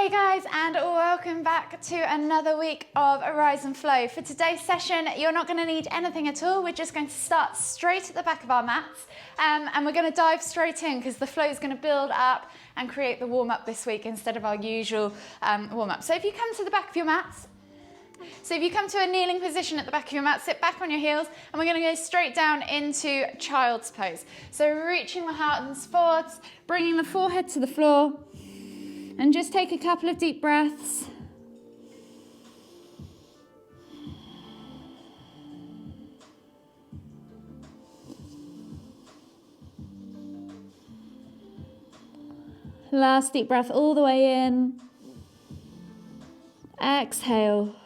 Hey guys, and welcome back to another week of Rise and Flow. For today's session, you're not going to need anything at all. We're just going to start straight at the back of our mats, and we're going to dive straight in because the flow is going to build up and create the warm-up this week instead of our usual warm-up. So if you come to the back of your mats, so if you come to a kneeling position at the back of your mat, sit back on your heels, and we're going to go straight down into child's pose. So reaching the hands forwards, bringing the forehead to the floor, and just take a couple of deep breaths. Last deep breath all the way in. Exhale.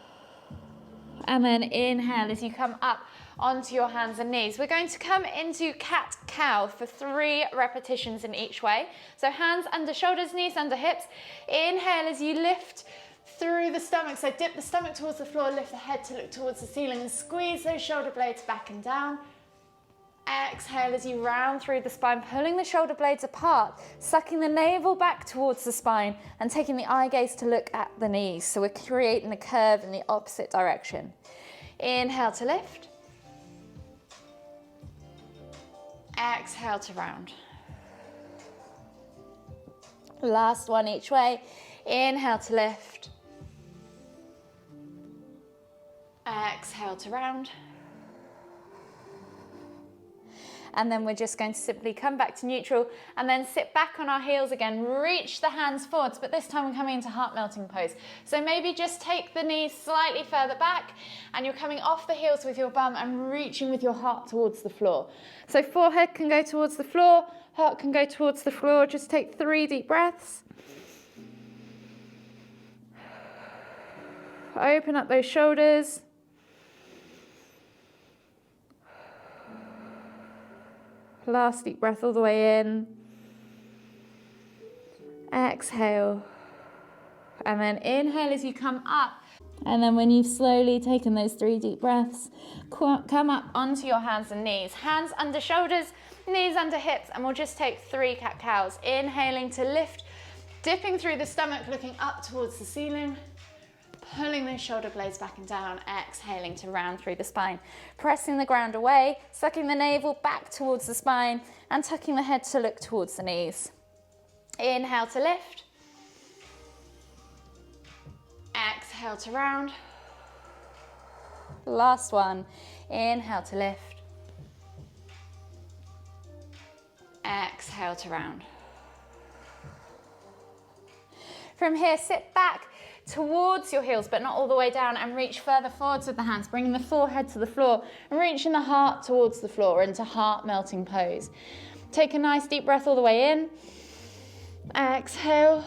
And then inhale as you come up onto your hands and knees. We're going to come into cat-cow for 3 repetitions in each way. So hands under shoulders, knees under hips. Inhale as you lift through the stomach. So dip the stomach towards the floor, lift the head to look towards the ceiling and squeeze those shoulder blades back and down. Exhale as you round through the spine, pulling the shoulder blades apart, sucking the navel back towards the spine and taking the eye gaze to look at the knees. So we're creating a curve in the opposite direction. Inhale to lift. Exhale to round. Last one each way. Inhale to lift. Exhale to round. And then we're just going to simply come back to neutral and then sit back on our heels again, reach the hands forwards, but this time we're coming into heart melting pose. So maybe just take the knees slightly further back and you're coming off the heels with your bum and reaching with your heart towards the floor. So forehead can go towards the floor, heart can go towards the floor. Just take 3 deep breaths. Open up those shoulders. Last deep breath all the way in. Exhale. And then inhale as you come up. And then when you've slowly taken those 3 deep breaths, come up onto your hands and knees. Hands under shoulders, knees under hips, and we'll just take 3 cat-cows. Inhaling to lift, dipping through the stomach, looking up towards the ceiling. Pulling those shoulder blades back and down, exhaling to round through the spine. Pressing the ground away, sucking the navel back towards the spine and tucking the head to look towards the knees. Inhale to lift. Exhale to round. Last one. Inhale to lift. Exhale to round. From here, sit back towards your heels, but not all the way down, and reach further forwards with the hands, bringing the forehead to the floor and reaching the heart towards the floor into heart melting pose. Take a nice deep breath all the way in. Exhale.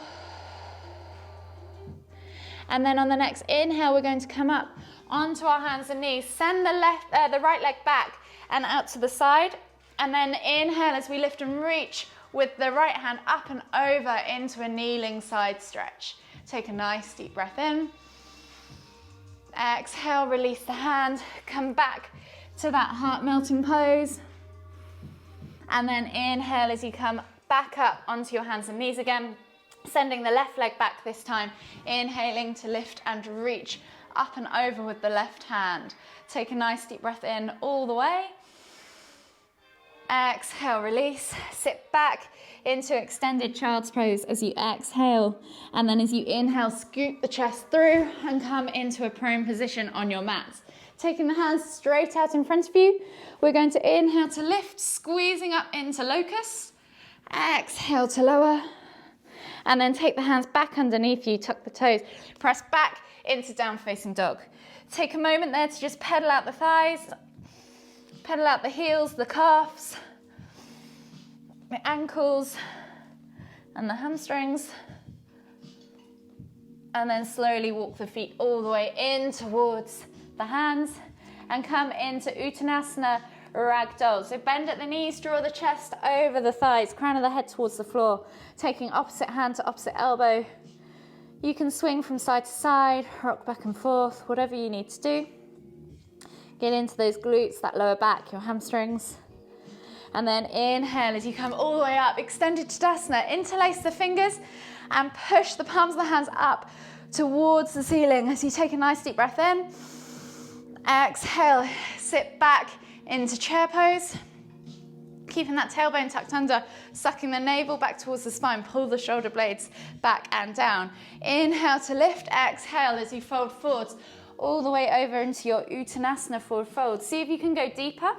And then on the next inhale, we're going to come up onto our hands and knees. Send the right leg back and out to the side. And then inhale as we lift and reach with the right hand up and over into a kneeling side stretch. Take a nice deep breath in. Exhale, release the hand. Come back to that heart melting pose. And then inhale as you come back up onto your hands and knees again. Sending the left leg back this time. Inhaling to lift and reach up and over with the left hand. Take a nice deep breath in all the way. Exhale, release. Sit back into extended child's pose as you exhale. And then as you inhale, scoop the chest through and come into a prone position on your mats. Taking the hands straight out in front of you, we're going to inhale to lift, squeezing up into locust. Exhale to lower. And then take the hands back underneath you, tuck the toes, press back into down facing dog. Take a moment there to just pedal out the thighs, pedal out the heels, the calves, the ankles, and the hamstrings. And then slowly walk the feet all the way in towards the hands and come into Uttanasana Ragdoll. So bend at the knees, draw the chest over the thighs, crown of the head towards the floor, taking opposite hand to opposite elbow. You can swing from side to side, rock back and forth, whatever you need to do. Get into those glutes, that lower back, your hamstrings. And then inhale as you come all the way up, extended Tadasana. Interlace the fingers and push the palms of the hands up towards the ceiling as you take a nice deep breath in. Exhale, sit back into chair pose. Keeping that tailbone tucked under, sucking the navel back towards the spine, pull the shoulder blades back and down. Inhale to lift, exhale as you fold forwards, all the way over into your Uttanasana forward fold. See if you can go deeper.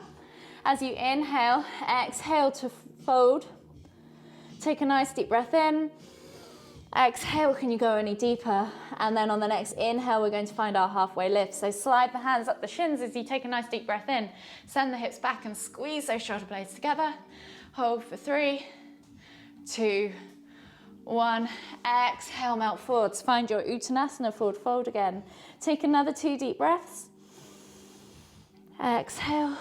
As you inhale, exhale to fold. Take a nice deep breath in. Exhale, can you go any deeper? And then on the next inhale, we're going to find our halfway lift. So slide the hands up the shins as you take a nice deep breath in. Send the hips back and squeeze those shoulder blades together. Hold for 3, 2, 1. Exhale, melt forwards. Find your Uttanasana forward fold again. Take another 2 deep breaths. Exhale.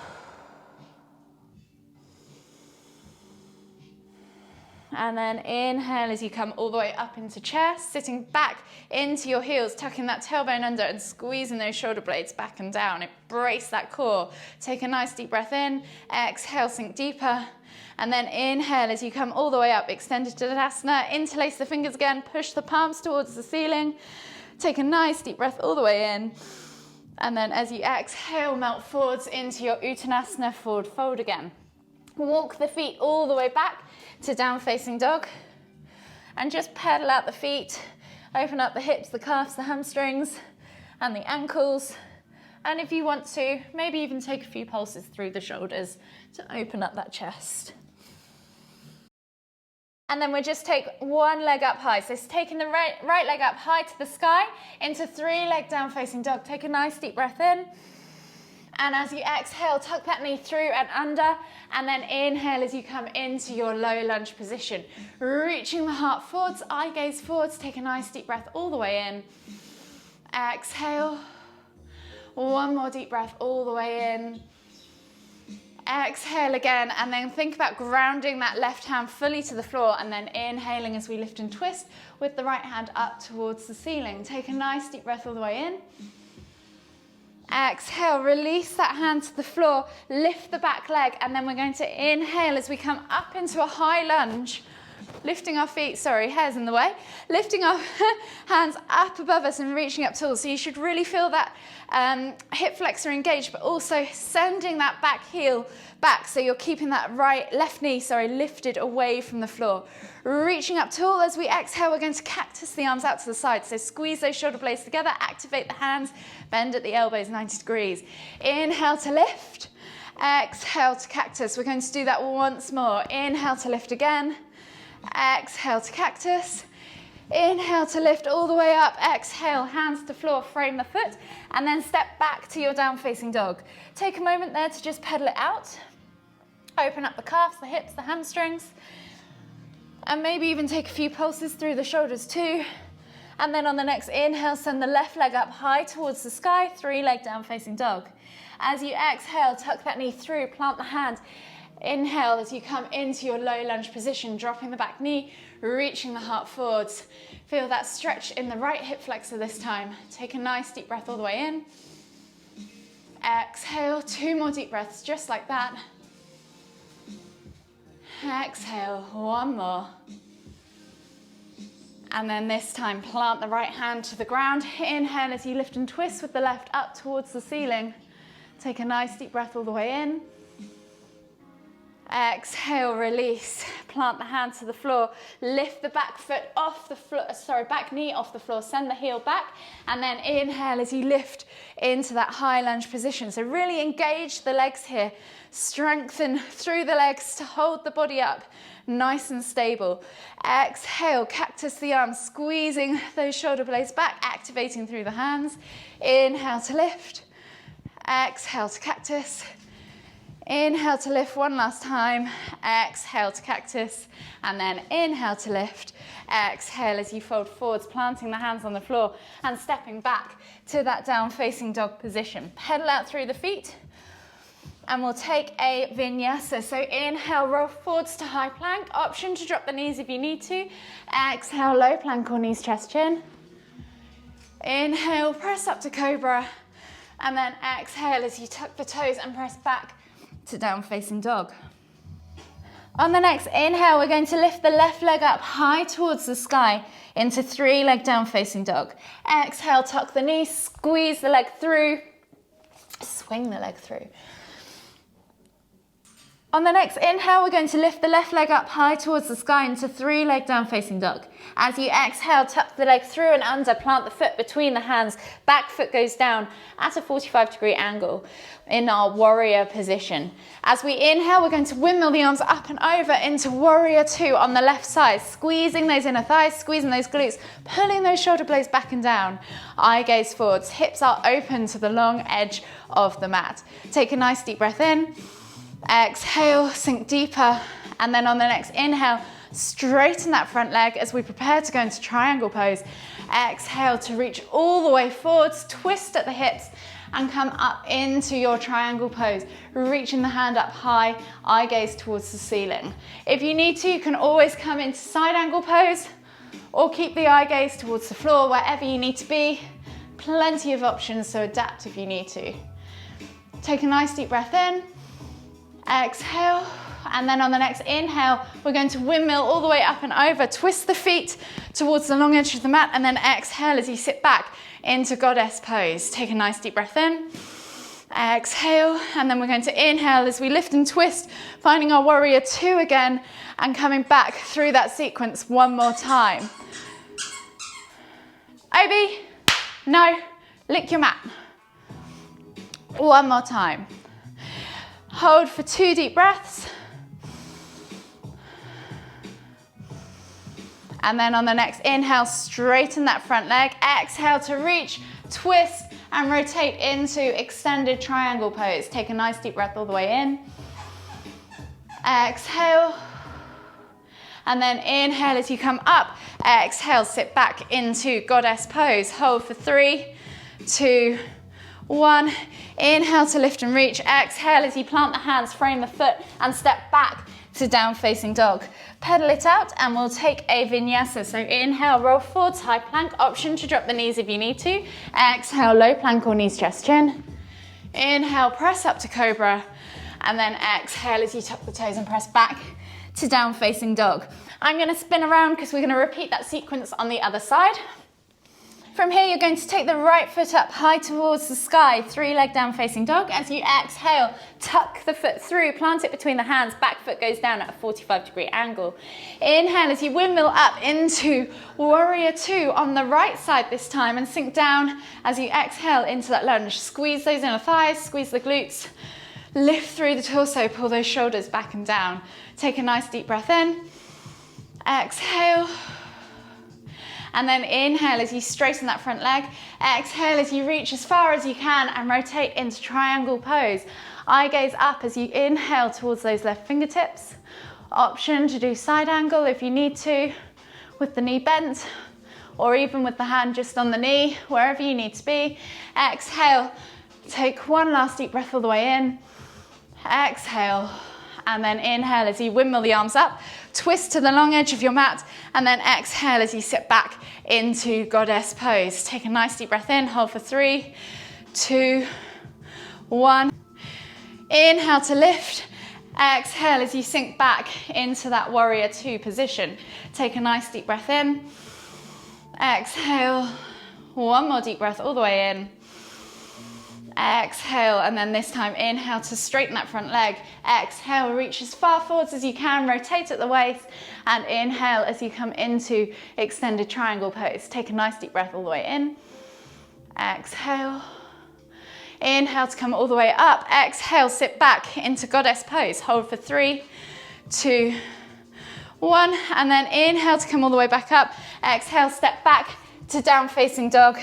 And then inhale as you come all the way up into chair, sitting back into your heels, tucking that tailbone under and squeezing those shoulder blades back and down. Embrace that core. Take a nice deep breath in, exhale, sink deeper. And then inhale as you come all the way up, extended Tadasana, interlace the fingers again, push the palms towards the ceiling. Take a nice deep breath all the way in. And then as you exhale, melt forwards into your Uttanasana forward fold again. Walk the feet all the way back to down facing dog and just pedal out the feet, open up the hips, the calves, the hamstrings and the ankles. And if you want to, maybe even take a few pulses through the shoulders to open up that chest. And then we'll just take one leg up high. So it's taking the right leg up high to the sky into 3-leg down facing dog. Take a nice deep breath in. And as you exhale, tuck that knee through and under, and then inhale as you come into your low lunge position. Reaching the heart forwards, eye gaze forwards, take a nice deep breath all the way in. Exhale. One more deep breath all the way in. Exhale again, and then think about grounding that left hand fully to the floor, and then inhaling as we lift and twist with the right hand up towards the ceiling. Take a nice deep breath all the way in. Exhale, release that hand to the floor, lift the back leg, and then we're going to inhale as we come up into a high lunge, lifting our feet, hair's in the way, lifting our hands up above us and reaching up tall. So you should really feel that hip flexor engaged, but also sending that back heel back. So you're keeping that left knee, lifted away from the floor. Reaching up tall. As we exhale, we're going to cactus the arms out to the side. So squeeze those shoulder blades together, activate the hands, bend at the elbows 90 degrees. Inhale to lift. Exhale to cactus. We're going to do that once more. Inhale to lift again. Exhale to cactus. Inhale to lift all the way up. Exhale, hands to floor, frame the foot, and then step back to your down facing dog. Take a moment there to just pedal it out. Open up the calves, the hips, the hamstrings, and maybe even take a few pulses through the shoulders too. And then on the next inhale, send the left leg up high towards the sky, 3-leg down facing dog. As you exhale, tuck that knee through, plant the hand. Inhale as you come into your low lunge position, dropping the back knee, reaching the heart forwards. Feel that stretch in the right hip flexor this time. Take a nice deep breath all the way in. Exhale, 2 more deep breaths, just like that. Exhale, 1 more. And then this time, plant the right hand to the ground. Inhale as you lift and twist with the left up towards the ceiling. Take a nice deep breath all the way in. Exhale, release. Plant the hand to the floor. Lift the back foot off the floor, back knee off the floor. Send the heel back. And then inhale as you lift into that high lunge position. So really engage the legs here. Strengthen through the legs to hold the body up nice and stable. Exhale, cactus the arms, squeezing those shoulder blades back, activating through the hands. Inhale to lift. Exhale to cactus. Inhale to lift one last time. Exhale to cactus. And then inhale to lift. Exhale as you fold forwards, planting the hands on the floor and stepping back to that down facing dog position. Pedal out through the feet. And we'll take a vinyasa. So inhale, roll forwards to high plank. Option to drop the knees if you need to. Exhale, low plank or knees, chest, chin. Inhale, press up to cobra. And then exhale as you tuck the toes and press back to down facing dog. On the next inhale, we're going to lift the left leg up high towards the sky into 3 leg down facing dog. Exhale, tuck the knees, squeeze the leg through, swing the leg through. On the next inhale, we're going to lift the left leg up high towards the sky into 3 leg down facing dog. As you exhale, tuck the leg through and under, plant the foot between the hands, back foot goes down at a 45-degree angle in our warrior position. As we inhale, we're going to windmill the arms up and over into warrior 2 on the left side, squeezing those inner thighs, squeezing those glutes, pulling those shoulder blades back and down. Eye gaze forwards, hips are open to the long edge of the mat. Take a nice deep breath in. Exhale, sink deeper, and then on the next inhale, straighten that front leg as we prepare to go into triangle pose. Exhale to reach all the way forwards, twist at the hips, and come up into your triangle pose, reaching the hand up high, eye gaze towards the ceiling. If you need to, you can always come into side angle pose, or keep the eye gaze towards the floor, wherever you need to be. Plenty of options, so adapt if you need to. Take a nice deep breath in. Exhale, and then on the next inhale, we're going to windmill all the way up and over, twist the feet towards the long edge of the mat, and then exhale as you sit back into goddess pose. Take a nice deep breath in, exhale, and then we're going to inhale as we lift and twist, finding our warrior 2 again, and coming back through that sequence one more time. Obi, no, lick your mat. One more time. Hold for 2 deep breaths. And then on the next inhale, straighten that front leg. Exhale to reach, twist, and rotate into extended triangle pose. Take a nice deep breath all the way in. Exhale. And then inhale as you come up. Exhale, sit back into goddess pose. Hold for 3, 2, 1. Inhale to lift and reach. Exhale as you plant the hands, frame the foot, and step back to down facing dog. Pedal it out and we'll take a vinyasa. So inhale, roll forwards, high plank. Option to drop the knees if you need to. Exhale, low plank or knees, chest, chin. Inhale, press up to cobra. And then exhale as you tuck the toes and press back to down facing dog. I'm going to spin around because we're going to repeat that sequence on the other side. From here, you're going to take the right foot up high towards the sky, 3 leg down facing dog. As you exhale, tuck the foot through, plant it between the hands, back foot goes down at a 45-degree angle. Inhale as you windmill up into warrior 2 on the right side this time, and sink down as you exhale into that lunge. Squeeze those inner thighs, squeeze the glutes, lift through the torso, pull those shoulders back and down. Take a nice deep breath in, exhale. And then inhale as you straighten that front leg. Exhale as you reach as far as you can and rotate into triangle pose. Eye gaze up as you inhale towards those left fingertips. Option to do side angle if you need to, with the knee bent, or even with the hand just on the knee, wherever you need to be. Exhale, take 1 last deep breath all the way in. Exhale. And then inhale as you windmill the arms up, twist to the long edge of your mat, and then exhale as you sit back into goddess pose. Take a nice deep breath in, hold for 3, 2, 1. Inhale to lift, exhale as you sink back into that warrior 2 position. Take a nice deep breath in, exhale, 1 more deep breath all the way in. Exhale, and then this time inhale to straighten that front leg. Exhale, reach as far forwards as you can, rotate at the waist, and inhale as you come into extended triangle pose. Take a nice deep breath all the way in. Exhale. Inhale to come all the way up. Exhale, sit back into goddess pose. Hold for 3, 2, 1, and then inhale to come all the way back up. Exhale, step back to down facing dog.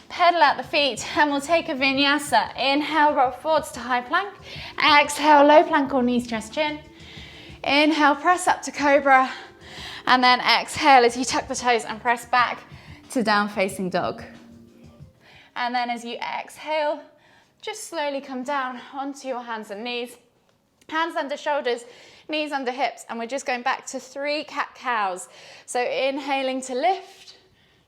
Pedal out the feet and we'll take a vinyasa. Inhale, roll forwards to high plank. Exhale, low plank or knees, chest, chin. Inhale, press up to cobra. And then exhale as you tuck the toes and press back to down facing dog. And then as you exhale, just slowly come down onto your hands and knees. Hands under shoulders, knees under hips. And we're just going back to 3 cat-cows. So inhaling to lift.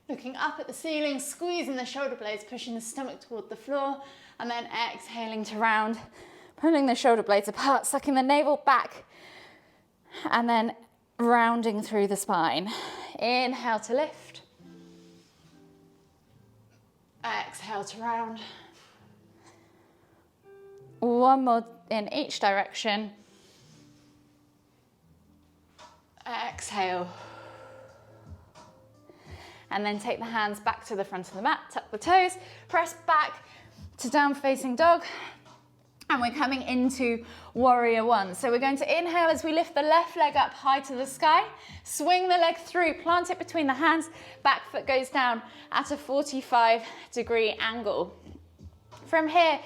Looking up at the ceiling, squeezing the shoulder blades, pushing the stomach toward the floor, and then exhaling to round, pulling the shoulder blades apart, sucking the navel back, And then rounding through the spine. Inhale to lift. Exhale to round. One more in each direction. Exhale. And then take the hands back to the front of the mat, tuck the toes, press back to down facing dog. And we're coming into warrior one. So we're going to inhale as we lift the left leg up high to the sky, swing the leg through, plant it between the hands, back foot goes down at a 45-degree angle. From here,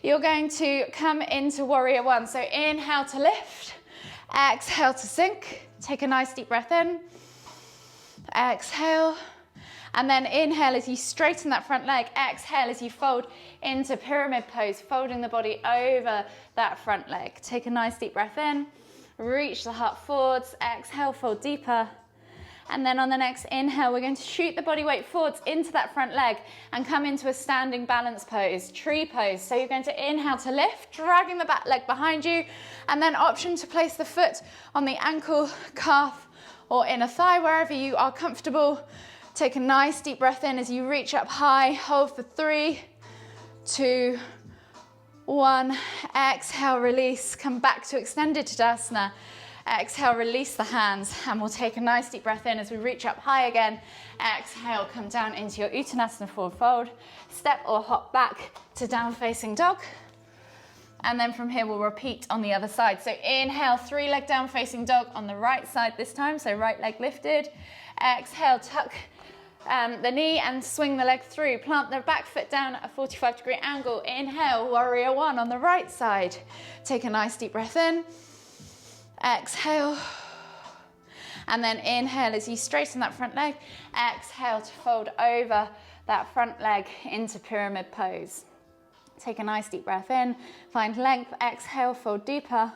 you're going to come into warrior one. So inhale to lift, exhale to sink. Take a nice deep breath in, exhale. And then inhale as you straighten that front leg, exhale as you fold into pyramid pose, folding the body over that front leg. Take a nice deep breath in, reach the heart forwards, exhale, fold deeper. And then on the next inhale, we're going to shoot the body weight forwards into that front leg and come into a standing balance pose, tree pose. So you're going to inhale to lift, dragging the back leg behind you, and then option to place the foot on the ankle, calf, or inner thigh, wherever you are comfortable. Take a nice deep breath in as you reach up high, hold for 3, 2, 1. Exhale, release, come back to extended Tadasana. Exhale, release the hands, and we'll take a nice deep breath in as we reach up high again. Exhale, come down into your Uttanasana forward fold. Step or hop back to down facing dog. And then from here, we'll repeat on the other side. So inhale, 3-leg down facing dog on the right side this time. So right leg lifted. Exhale, tuck the knee and swing the leg through. Plant the back foot down at a 45-degree angle. Inhale, warrior one on the right side. Take a nice deep breath in. Exhale. And then inhale as you straighten that front leg. Exhale to fold over that front leg into pyramid pose. Take a nice deep breath in. Find length. Exhale, fold deeper.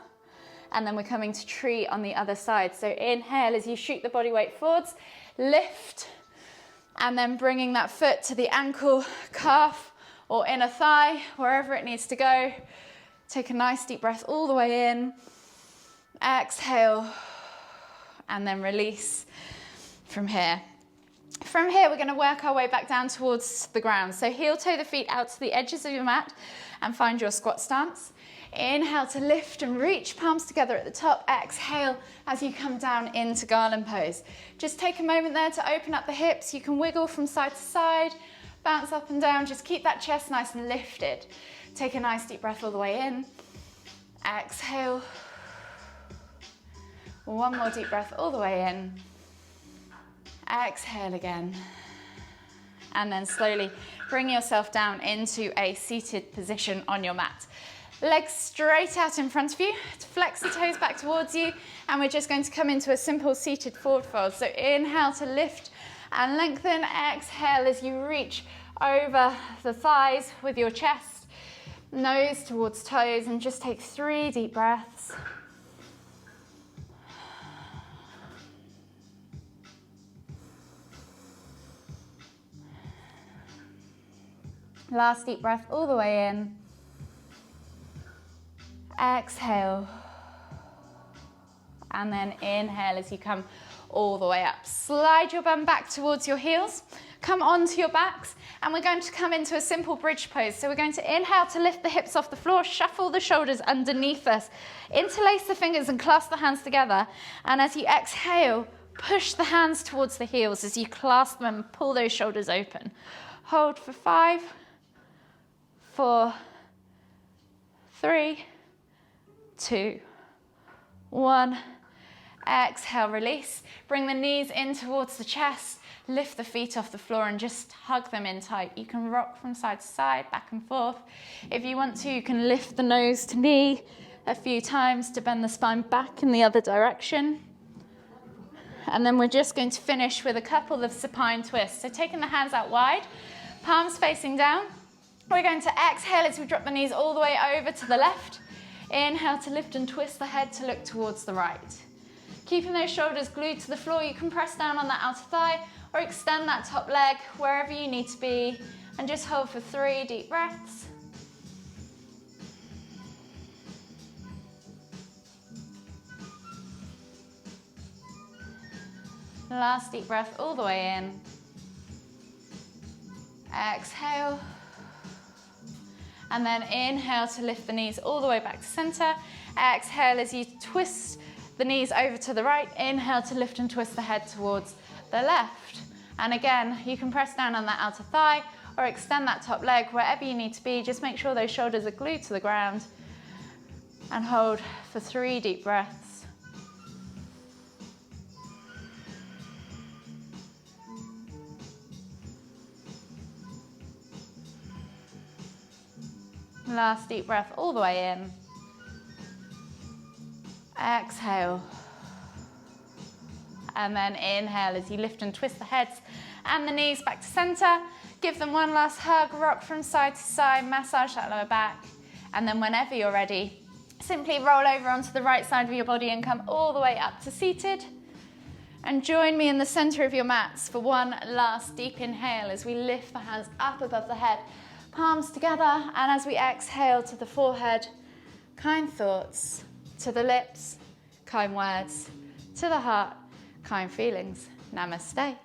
And then we're coming to tree on the other side. So inhale as you shoot the body weight forwards. Lift. And then bringing that foot to the ankle, calf, or inner thigh, wherever it needs to go. Take a nice deep breath all the way in. Exhale. And then release from here. From here, we're going to work our way back down towards the ground. So heel toe the feet out to the edges of your mat and find your squat stance. Inhale to lift and reach, palms together at the top. Exhale as you come down into garland pose. Just take a moment there to open up the hips. You can wiggle from side to side, bounce up and down. Just keep that chest nice and lifted. Take a nice deep breath all the way in. Exhale. One more deep breath all the way in. Exhale again. And then slowly bring yourself down into a seated position on your mat. Legs straight out in front of you. Flex the toes back towards you. And we're just going to come into a simple seated forward fold. So inhale to lift and lengthen. Exhale as you reach over the thighs with your chest. Nose towards toes, and just take 3 deep breaths. Last deep breath all the way in. Exhale. And then inhale as you come all the way up. Slide your bum back towards your heels. Come onto your backs, and we're going to come into a simple bridge pose. So we're going to inhale to lift the hips off the floor, shuffle the shoulders underneath us, interlace the fingers and clasp the hands together. And as you exhale, push the hands towards the heels as you clasp them, pull those shoulders open. Hold for 5, 4, 3, 2, 1. Exhale, release. Bring the knees in towards the chest. Lift the feet off the floor and just hug them in tight. You can rock from side to side, back and forth. If you want to, you can lift the nose to knee a few times to bend the spine back in the other direction. And then we're just going to finish with a couple of supine twists. So taking the hands out wide, palms facing down. We're going to exhale as we drop the knees all the way over to the left. Inhale to lift and twist the head to look towards the right. Keeping those shoulders glued to the floor, you can press down on that outer thigh or extend that top leg wherever you need to be, and just hold for 3 deep breaths. Last deep breath all the way in. Exhale. And then inhale to lift the knees all the way back to center. Exhale as you twist the knees over to the right. Inhale to lift and twist the head towards the left. And again, you can press down on that outer thigh or extend that top leg wherever you need to be. Just make sure those shoulders are glued to the ground. And hold for 3 deep breaths. Last deep breath all the way in. Exhale. And then inhale as you lift and twist the heads and the knees back to center. Give them one last hug, rock from side to side, massage that lower back. And then whenever you're ready, simply roll over onto the right side of your body and come all the way up to seated. And join me in the center of your mats for one last deep inhale as we lift the hands up above the head, palms together, and as we exhale to the forehead, kind thoughts, to the lips, kind words, to the heart, kind feelings. Namaste.